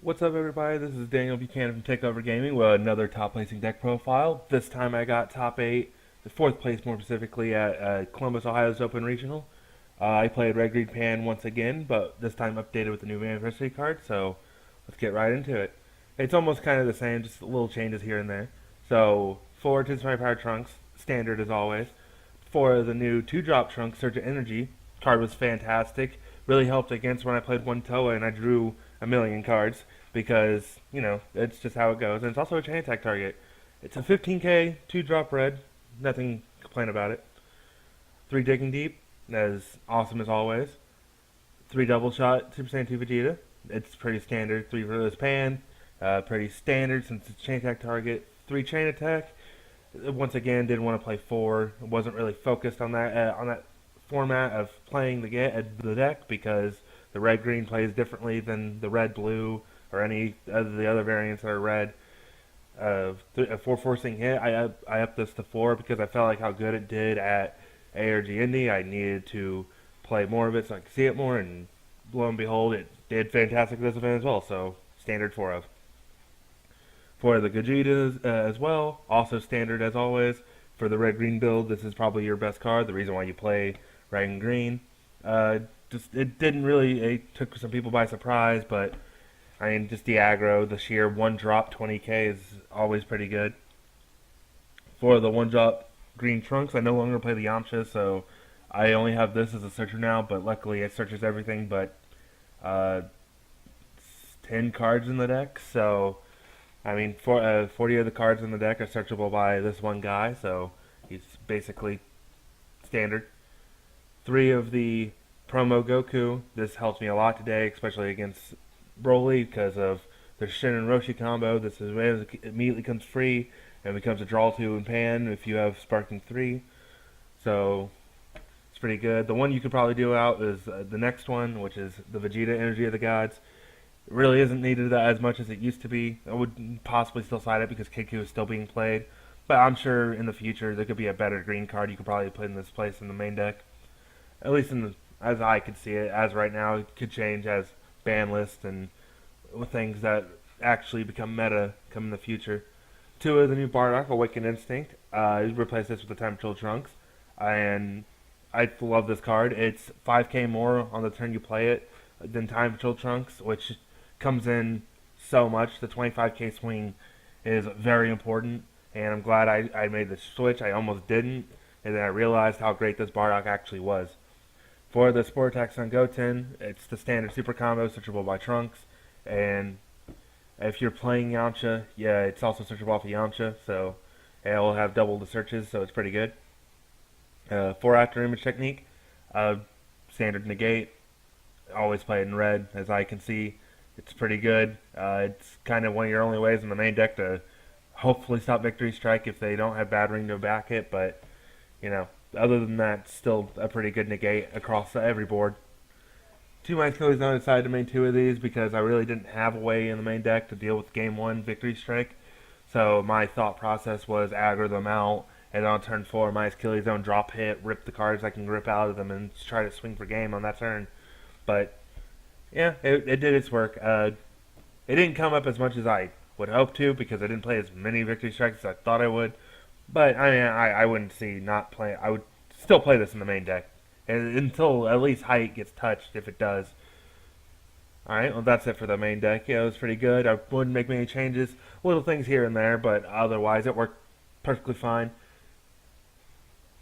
What's up, everybody? This is Daniel Buchanan from Takeover Gaming with another top placing deck profile. This time I got top 8, the 4th place more specifically at Columbus, Ohio's Open Regional. I played Red Green Pan once again, but this time updated with the new anniversary card, so let's get right into it. It's almost kind of the same, just little changes here and there. So, 4 Tinspire Power Trunks, standard as always. For the new 2-drop trunk, Surge of Energy, card was fantastic. Really helped against when I played one Toa and I drew a million cards because, it's just how it goes. And it's also a chain attack target. It's a 15k, 2-drop red. Nothing to complain about it. 3 Digging Deep, as awesome as always. 3 Double Shot, Super Saiyan 2 Vegeta. It's pretty standard. 3 Rose Pan, pretty standard since it's a chain attack target. 3 Chain Attack. Once again, didn't want to play 4. Wasn't really focused on that format of playing the deck because the red-green plays differently than the red-blue or any of the other variants that are red. A 4 forcing hit, I upped this to 4 because I felt like how good it did at ARG Indy. I needed to play more of it so I could see it more, and lo and behold, it did fantastic at this event as well, so standard 4 of. For the Gogeta as well, also standard as always. For the red-green build, this is probably your best card, the reason why you play red and green. It didn't really, it took some people by surprise, but I mean, just the aggro, the sheer 1-drop 20k is always pretty good. For the 1-drop green trunks, I no longer play the Yamcha, so I only have this as a searcher now, but luckily it searches everything but 10 cards in the deck, so I mean, 40 of the cards in the deck are searchable by this one guy, so he's basically standard. 3 of the promo Goku. This helps me a lot today, especially against Broly because of the Shin and Roshi combo. This is when it immediately comes free and becomes a draw 2 in Pan if you have Sparking 3. So it's pretty good. The one you could probably do out is the next one, which is the Vegeta Energy of the Gods. It really isn't needed as much as it used to be. I would possibly still side it because KQ is still being played. But I'm sure in the future there could be a better green card you could probably put in this place in the main deck. At least as I could see it, as right now, it could change as ban list and things that actually become meta come in the future. 2 of the new Bardock, Awakened Instinct. Replace this with the Time Patrol Trunks. And I love this card. It's 5k more on the turn you play it than Time Patrol Trunks, which comes in so much. The 25k swing is very important, and I'm glad I made the switch. I almost didn't, and then I realized how great this Bardock actually was. For the Sport Attack Son Goten, it's the standard super combo, searchable by Trunks, and if you're playing Yamcha, yeah, it's also searchable off of Yamcha, so it'll have double the searches, so it's pretty good. 4 After Image Technique, standard negate, always play it in red, as I can see. It's pretty good. It's kind of one of your only ways in the main deck to hopefully stop Victory Strike if they don't have bad ring to back it, but, other than that, still a pretty good negate across every board. 2 Mind Killers, I decided to main 2 of these because I really didn't have a way in the main deck to deal with Game 1 Victory Strike. So my thought process was aggro them out, and then on turn 4, my Achilles Zone drop hit, rip the cards I can rip out of them, and try to swing for game on that turn. But yeah, it did its work. It didn't come up as much as I would hope to because I didn't play as many Victory Strikes as I thought I would. But I mean, I wouldn't see not playing. I would still play this in the main deck until at least height gets touched, if it does. Alright, well that's it for the main deck. Yeah, it was pretty good. I wouldn't make many changes. Little things here and there, but otherwise it worked perfectly fine.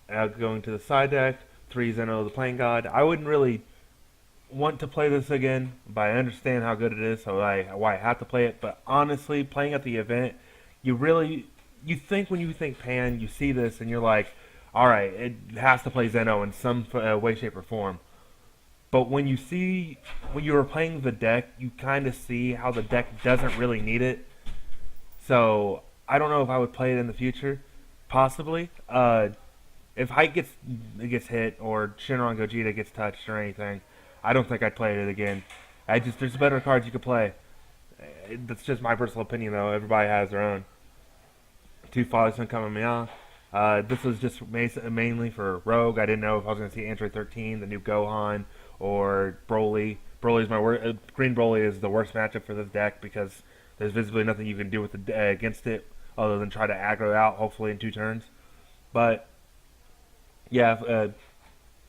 Going to the side deck, 3 Zeno the Playing God. I wouldn't really want to play this again, but I understand how good it is, so why I have to play it. But honestly, playing at the event, you think when you think Pan, you see this and you're like, alright, it has to play Zeno in some way, shape, or form. But when you're playing the deck, you kind of see how the deck doesn't really need it. So, I don't know if I would play it in the future. Possibly. If height gets hit, or Shinron Gogeta gets touched or anything, I don't think I'd play it again. There's better cards you could play. That's just my personal opinion, though. Everybody has their own. 2 Father Son Kamehameha. This was just mainly for Rogue. I didn't know if I was going to see Android 13, the new Gohan, or Broly. Green Broly is the worst matchup for this deck because there's visibly nothing you can do with against it other than try to aggro out, hopefully in 2 turns. But yeah,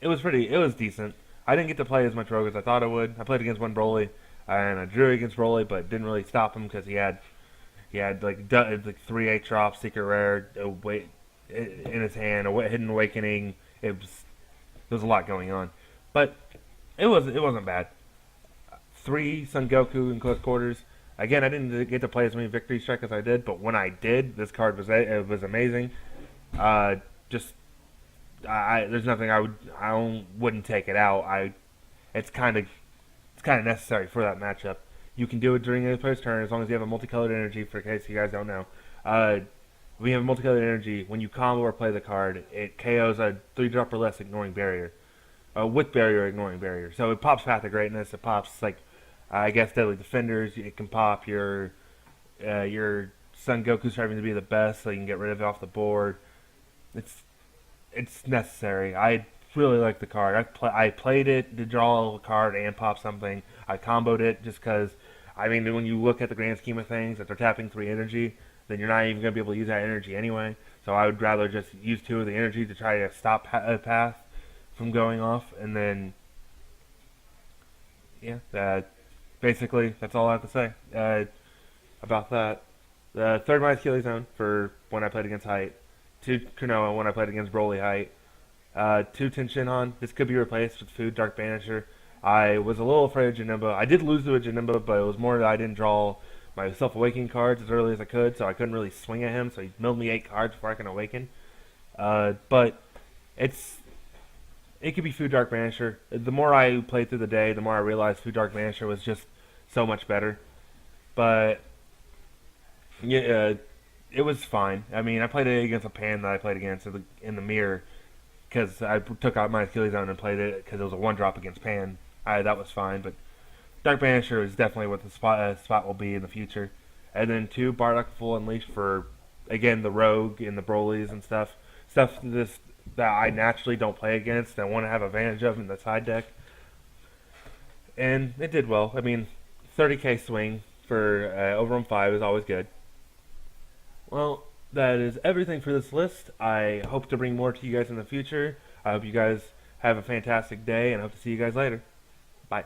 it was decent. I didn't get to play as much Rogue as I thought I would. I played against one Broly, and I drew against Broly, but didn't really stop him because he had like 3 8 drops, secret rare, in his hand, a hidden awakening. There was a lot going on, but it wasn't bad. 3 Son Goku in close quarters. Again, I didn't get to play as many Victory Strike as I did, but when I did, this card was amazing. Just there's nothing wouldn't take it out. It's kind of necessary for that matchup. You can do it during the player's turn as long as you have a multicolored energy. For case you guys don't know, when you have multicolored energy, when you combo or play the card, it KOs a 3 drop or less ignoring barrier, with barrier ignoring barrier. So it pops Path of Greatness. It pops like I guess Deadly Defenders. It can pop your Son Goku starting to be the best, so you can get rid of it off the board. It's necessary. I really like the card. I played it to draw a card and pop something. I comboed it just because. I mean, when you look at the grand scheme of things, if they're tapping 3 energy, then you're not even going to be able to use that energy anyway. So I would rather just use 2 of the energy to try to stop a path from going off, and then yeah, basically that's all I have to say about that. The third my Achilles zone for when I played against Height, 2 Kunoa when I played against Broly Height, 2 Tenshinhan. This could be replaced with Food Dark Banisher. I was a little afraid of Janemba. I did lose to a Janemba, but it was more that I didn't draw my Self-Awakening cards as early as I could, so I couldn't really swing at him, so he milled me 8 cards before I can awaken. But it could be Food Dark Banisher. The more I played through the day, the more I realized Food Dark Banisher was just so much better. But yeah, it was fine. I mean, I played it against a pan that I played against in the mirror because I took out my Achilles zone and played it because it was a 1 drop against pan. That was fine, but Dark Banisher is definitely what the spot will be in the future. And then 2 Bardock Full Unleashed for again the Rogue and the Brolys and stuff that I naturally don't play against and want to have advantage of in the side deck. And it did well. I mean, 30k swing for Overwhelm 5 is always good. Well, that is everything for this list. I hope to bring more to you guys in the future. I hope you guys have a fantastic day, and I hope to see you guys later. Bye.